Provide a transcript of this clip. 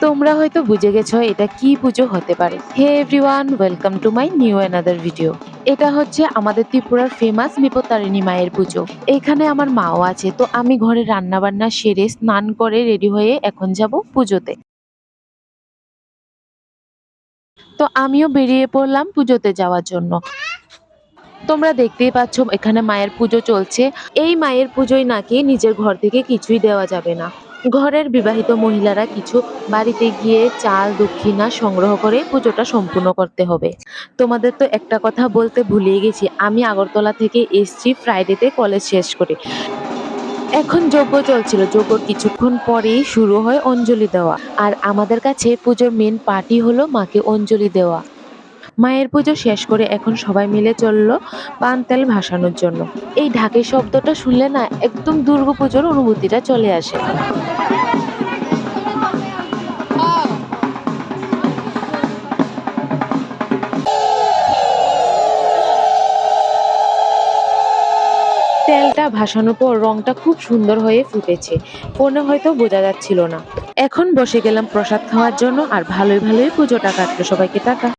তোমরা হয়তো বুঝে গেছো এটা কি পুজো হতে পারে। Hey everyone, welcome to my new another video. এটা হচ্ছে আমাদের ত্রিপুরার ফেমাস বিপত্তারিণী মায়ের পুজো। এখানে আমার মাও আছে, তো আমি ঘরে রান্না বান্না সেরে স্নান করে রেডি হয়ে এখন যাব পুজোতে। তো আমিও বেরিয়ে পড়লাম পুজোতে যাওয়ার জন্য। তোমরা দেখতেই পাচ্ছ এখানে মায়ের পুজো চলছে। এই মায়ের পুজোয় নাকি নিজের ঘর থেকে কিছুই দেওয়া যাবে না। ঘরের বিবাহিত মহিলারা কিছু বাড়িতে গিয়ে চাল দক্ষিণা সংগ্রহ করে পুজোটা সম্পূর্ণ করতে হবে। তোমাদের তো একটা কথা বলতে ভুলিয়ে গেছি, আমি আগরতলা থেকে এসছি ফ্রাইডেতে কলেজ শেষ করে। এখন যজ্ঞ চলছিল, যজ্ঞর কিছুক্ষণ পরেই শুরু হয় অঞ্জলি দেওয়া। আর আমাদের কাছে পুজোর মেন পার্টি হলো মাকে অঞ্জলি দেওয়া। মায়ের পুজো শেষ করে এখন সবাই মিলে চলল পান তেল ভাসানোর জন্য। এই ঢাকের শব্দটা শুনলে না একদম দুর্গাপুজোর অনুভূতিটা চলে আসে। তেলটা ভাসানোর পর রংটা খুব সুন্দর হয়ে ফুটেছে, ফোনে হয়তো বোঝা যাচ্ছিল না। এখন বসে গেলাম প্রসাদ খাওয়ার জন্য, আর ভালোই ভালোই পুজোটা কাটলো। সবাইকে টাটা।